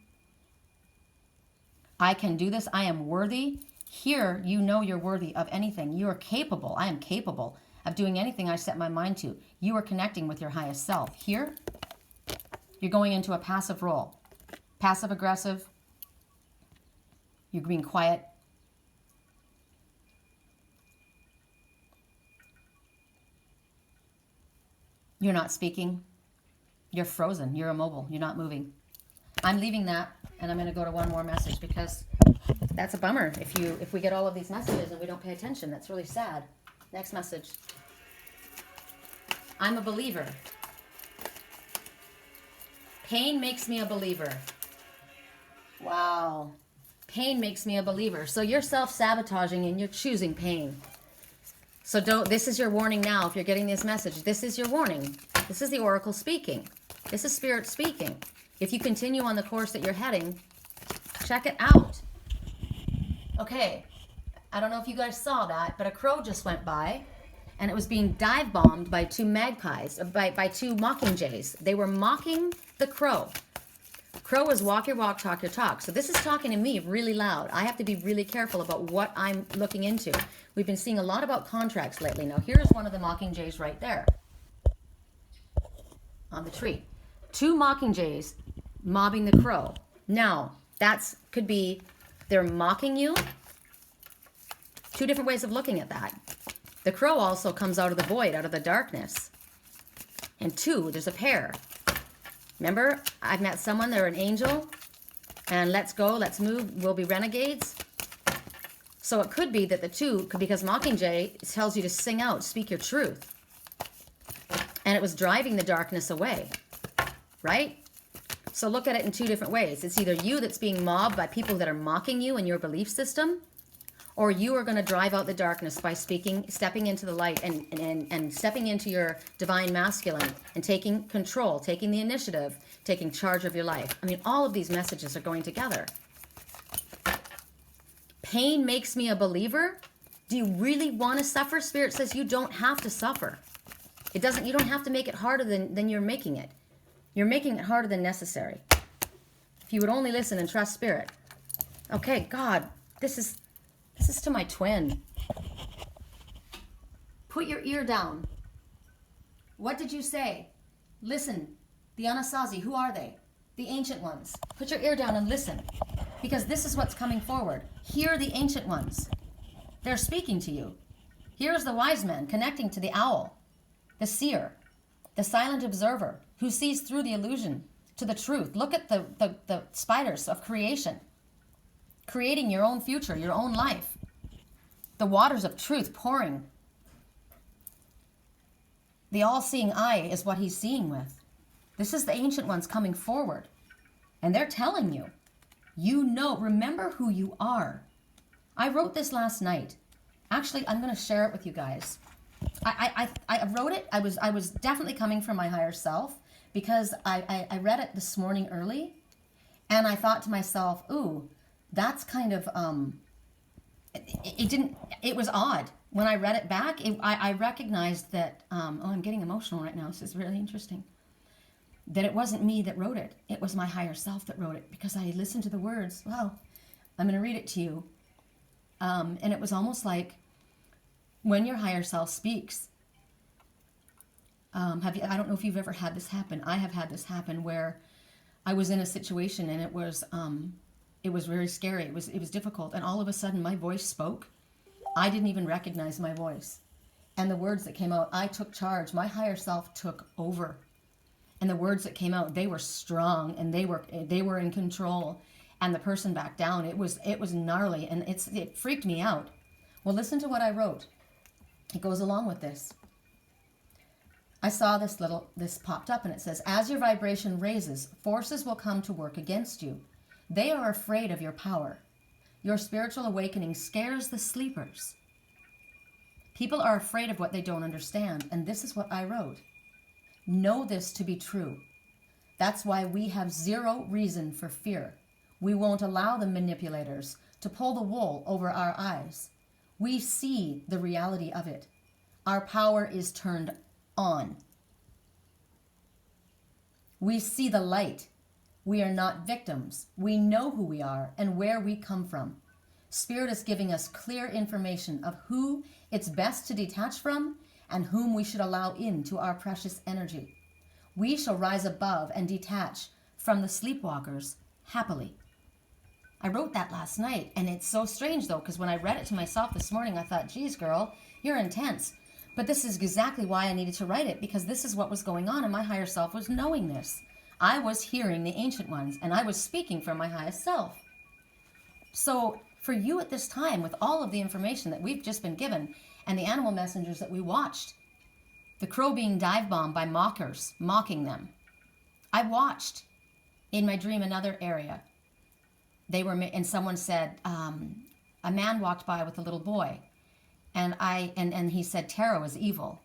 I can do this. I am worthy. Here, you know you're worthy of anything. You are capable. I am capable of doing anything I set my mind to. You are connecting with your highest self. Here, you're going into a passive role. Passive aggressive. You're being quiet. You're not speaking. You're frozen. You're immobile. You're not moving. I'm leaving that, and I'm going to go to one more message, because that's a bummer if we get all of these messages and we don't pay attention. That's really sad. Next message. I'm a believer. Pain makes me a believer. Wow. Pain makes me a believer. So you're self-sabotaging and you're choosing pain. So this is your warning now. If you're getting this message, this is your warning. This is the oracle speaking. This is Spirit speaking. If you continue on the course that you're heading, check it out. Okay, I don't know if you guys saw that, but a crow just went by, and it was being dive bombed by two magpies, by two mockingjays. They were mocking the crow. Crow is walk your walk, talk your talk. So this is talking to me really loud. I have to be really careful about what I'm looking into. We've been seeing a lot about contracts lately. Now, here's one of the mockingjays right there on the tree. Two mockingjays mobbing the crow. Now, could be they're mocking you. Two different ways of looking at that. The crow also comes out of the void, out of the darkness. And two, there's a pair. Remember, I've met someone, they're an angel, and let's go, let's move, we'll be renegades. So it could be that the two, because Mockingjay tells you to sing out, speak your truth. And it was driving the darkness away, right? So look at it in two different ways. It's either you that's being mobbed by people that are mocking you and your belief system, or you are going to drive out the darkness by stepping into the light and stepping into your divine masculine and taking control, taking the initiative, taking charge of your life. I mean, all of these messages are going together. Pain makes me a believer. Do you really want to suffer? Spirit says you don't have to suffer. You don't have to make it harder than you're making it. You're making it harder than necessary. If you would only listen and trust Spirit. Okay, God, this is to my twin. Put your ear down. What did you say? Listen. The Anasazi, who are they? The ancient ones. Put your ear down and listen. Because this is what's coming forward. Hear the ancient ones. They're speaking to you. Here's the wise man connecting to the owl, the seer, the silent observer who sees through the illusion to the truth. Look at the spiders of creation, creating your own future, your own life. The waters of truth pouring. The all-seeing eye is what he's seeing with. This is the ancient ones coming forward. And they're telling you, you know, remember who you are. I wrote this last night. Actually, I'm going to share it with you guys. I wrote it. I was definitely coming from my higher self because I read it this morning early, and I thought to myself, ooh, that's kind of it was odd when I read it back. I recognized that I'm getting emotional right now. This is really interesting. That it wasn't me that wrote it. It was my higher self that wrote it because I listened to the words. Well, I'm going to read it to you. And it was almost like when your higher self speaks. I don't know if you've ever had this happen. I have had this happen where I was in a situation and it was very scary. It was difficult. And all of a sudden my voice spoke. I didn't even recognize my voice. And the words that came out, I took charge. My higher self took over. And the words that came out, they were strong and they were in control. And the person backed down. It was gnarly and it freaked me out. Well, listen to what I wrote. It goes along with this. I saw this popped up and it says, as your vibration raises, forces will come to work against you. They are afraid of your power. Your spiritual awakening scares the sleepers. People are afraid of what they don't understand. And this is what I wrote. Know this to be true. That's why we have zero reason for fear. We won't allow the manipulators to pull the wool over our eyes. We see the reality of it. Our power is turned on. We see the light. We are not victims. We know who we are and where we come from. Spirit is giving us clear information of who it's best to detach from and whom we should allow into our precious energy. We shall rise above and detach from the sleepwalkers happily. I wrote that last night, and it's so strange, though, because when I read it to myself this morning, I thought, geez, girl, you're intense. But this is exactly why I needed to write it, because this is what was going on, and my higher self was knowing this. I was hearing the ancient ones, and I was speaking from my highest self. So for you at this time, with all of the information that we've just been given, and the animal messengers that we watched, the crow being dive bombed by mockers, mocking them. I watched in my dream another area. And someone said, a man walked by with a little boy, and he said, tarot is evil.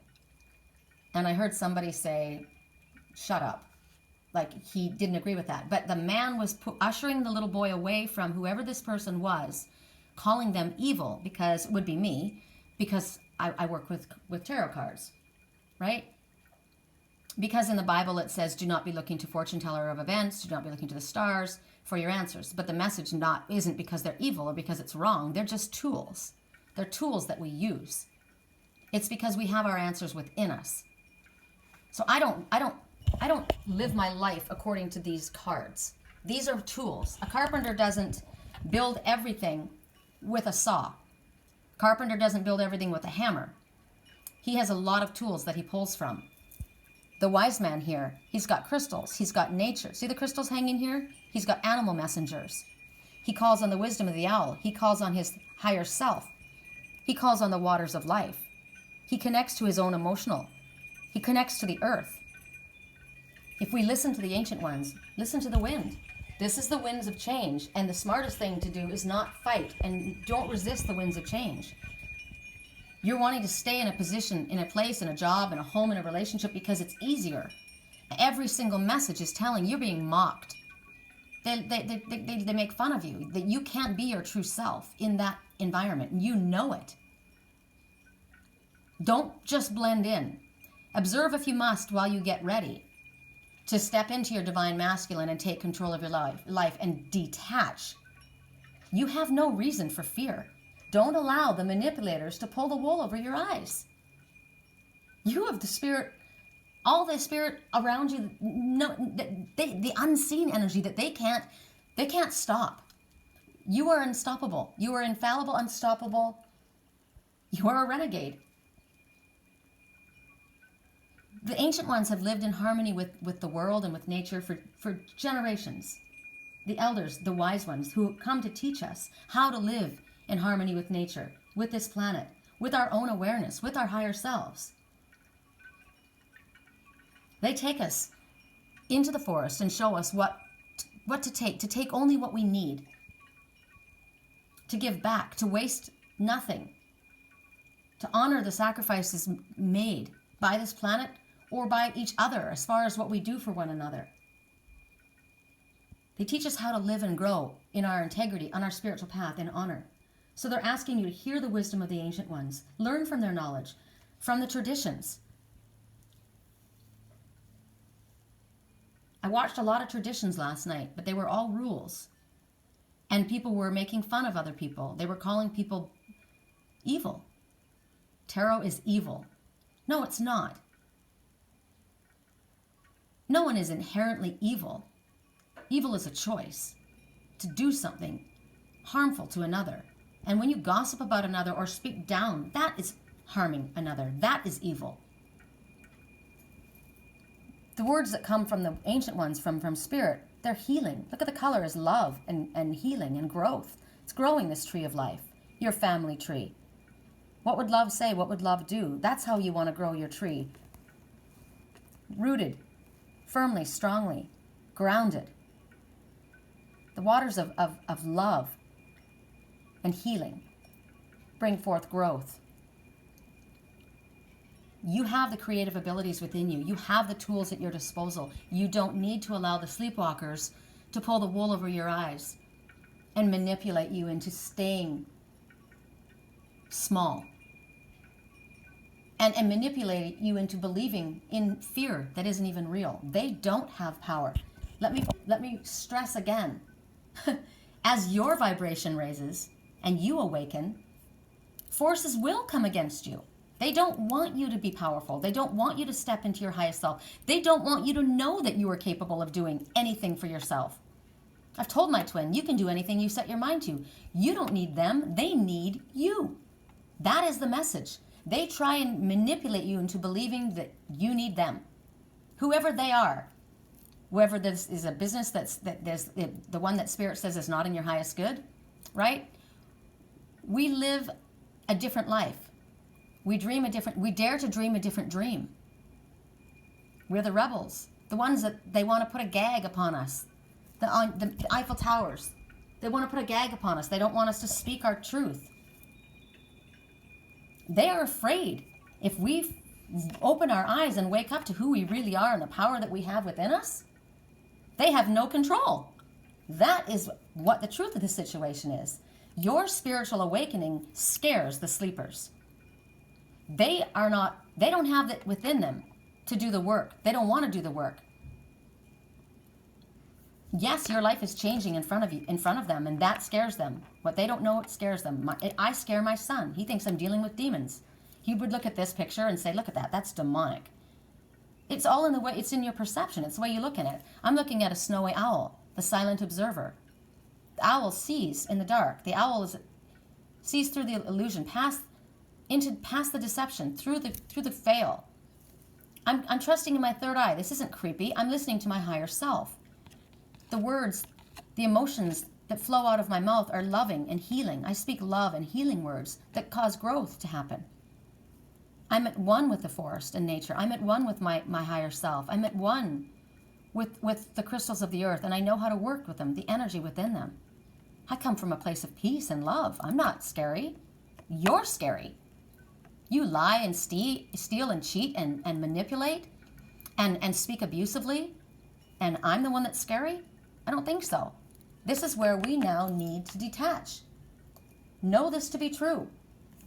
And I heard somebody say, shut up. Like he didn't agree with that. But the man was ushering the little boy away from whoever this person was, calling them evil, because it would be me, because I work with tarot cards, right? Because in the Bible it says, do not be looking to fortune teller of events, do not be looking to the stars for your answers. But the message isn't because they're evil or because it's wrong. They're just tools. They're tools that we use. It's because we have our answers within us. So I don't live my life according to these cards. These are tools. A carpenter doesn't build everything with a saw. Carpenter doesn't build everything with a hammer. He has a lot of tools that he pulls from. The wise man here, he's got crystals. He's got nature. See the crystals hanging here? He's got animal messengers. He calls on the wisdom of the owl. He calls on his higher self. He calls on the waters of life. He connects to his own emotional. He connects to the earth. If we listen to the ancient ones, listen to the wind. This is the winds of change, and the smartest thing to do is not fight, and don't resist the winds of change. You're wanting to stay in a position, in a place, in a job, in a home, in a relationship because it's easier. Every single message is telling you're being mocked. They make fun of you, that you can't be your true self in that environment. You know it. Don't just blend in. Observe if you must while you get ready to step into your divine masculine and take control of your life and detach. You have no reason for fear. Don't allow the manipulators to pull the wool over your eyes. You have the spirit, all the spirit around you, the unseen energy that they can't stop. You are unstoppable. You are infallible, unstoppable, You're a renegade. The ancient ones have lived in harmony with the world and with nature for generations. The elders, the wise ones, who come to teach us how to live in harmony with nature, with this planet, with our own awareness, with our higher selves. They take us into the forest and show us what to take only what we need, to give back, to waste nothing, to honor the sacrifices made by this planet or by each other as far as what we do for one another. They teach us how to live and grow in our integrity, on our spiritual path, in honor. So they're asking you to hear the wisdom of the ancient ones, learn from their knowledge, from the traditions. I watched a lot of traditions last night, but they were all rules. And people were making fun of other people. They were calling people evil. Tarot is evil. No, it's not. No one is inherently evil. Evil is a choice to do something harmful to another. And when you gossip about another or speak down, that is harming another. That is evil. The words that come from the ancient ones, from spirit, they're healing. Look at the color is love and healing and growth. It's growing, this tree of life, your family tree. What would love say? What would love do? That's how you want to grow your tree. Rooted, firmly, strongly, grounded. The waters of love and healing bring forth growth. You have the creative abilities within you. You have the tools at your disposal. You don't need to allow the sleepwalkers to pull the wool over your eyes and manipulate you into staying small and manipulate you into believing in fear that isn't even real. They don't have power. Let me stress again. As your vibration raises and you awaken, forces will come against you. They don't want you to be powerful. They don't want you to step into your highest self. They don't want you to know that you are capable of doing anything for yourself. I've told my twin, you can do anything you set your mind to. You don't need them. They need you. That is the message. They try and manipulate you into believing that you need them. Whoever they are, whoever this is, a business there's the one that Spirit says is not in your highest good, right? We live a different life. We dare to dream a different dream. We're the rebels, the ones that they want to put a gag upon us. The Eiffel Towers, they want to put a gag upon us. They don't want us to speak our truth. They are afraid if we open our eyes and wake up to who we really are and the power that we have within us, they have no control. That is what the truth of the situation is. Your spiritual awakening scares the sleepers. They don't have it within them to do the work. They don't want to do the work. Yes, your life is changing in front of them, and that scares them. What they don't know, it scares them. I scare my son. He thinks I'm dealing with demons. He would look at this picture and say, look at that, that's demonic. It's all in the way, it's in your perception. It's the way you look at it. I'm looking at a snowy owl, the silent observer. The owl sees in the dark. The owl sees through the illusion, past the deception, through the veil. I'm trusting in my third eye. This isn't creepy. I'm listening to my higher self. The words, the emotions that flow out of my mouth are loving and healing. I speak love and healing words that cause growth to happen. I'm at one with the forest and nature. I'm at one with my higher self. I'm at one with the crystals of the earth, and I know how to work with them, the energy within them. I come from a place of peace and love. I'm not scary. You're scary. You lie and steal and cheat and manipulate and speak abusively, and I'm the one that's scary? I don't think so. This is where we now need to detach. Know this to be true.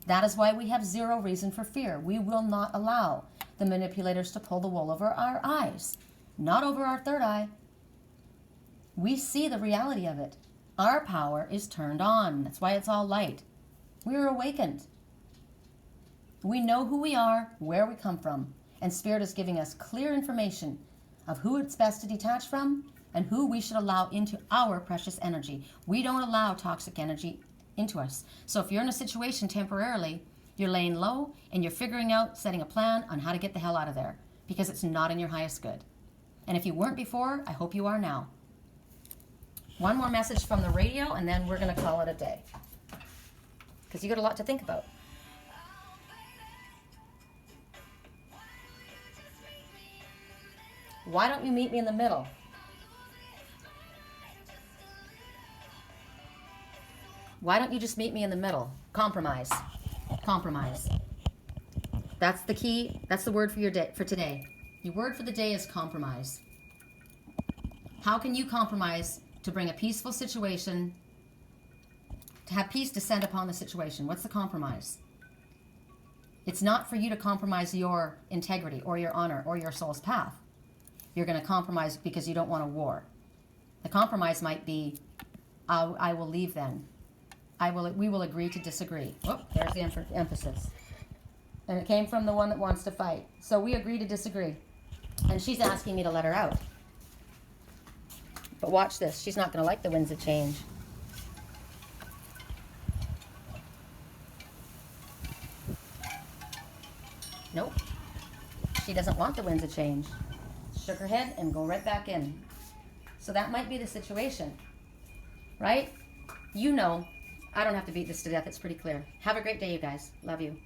That is why we have zero reason for fear. We will not allow the manipulators to pull the wool over our eyes, not over our third eye. We see the reality of it. Our power is turned on. That's why it's all light. We are awakened. We know who we are, where we come from, and Spirit is giving us clear information of who it's best to detach from and who we should allow into our precious energy. We don't allow toxic energy into us. So if you're in a situation temporarily You're laying low and you're figuring out, setting a plan on how to get the hell out of there because it's not in your highest good. And if you weren't before, I hope you are now. One more message from the radio and then we're going to call it a day. Because you got a lot to think about. Why don't you meet me in the middle? Why don't you just meet me in the middle? Compromise. Compromise. That's the key. That's the word for your day, for today. Your word for the day is compromise. How can you compromise to bring a peaceful situation, to have peace descend upon the situation? What's the compromise? It's not for you to compromise your integrity or your honor or your soul's path. You're going to compromise because you don't want a war. The compromise might be, I will leave then. We will agree to disagree. Oh, there's the emphasis. And it came from the one that wants to fight. So we agree to disagree. And she's asking me to let her out. But watch this. She's not going to like the winds of change. Nope. She doesn't want the winds of change. Shook her head and go right back in. So that might be the situation. Right? You know. I don't have to beat this to death. It's pretty clear. Have a great day, you guys. Love you.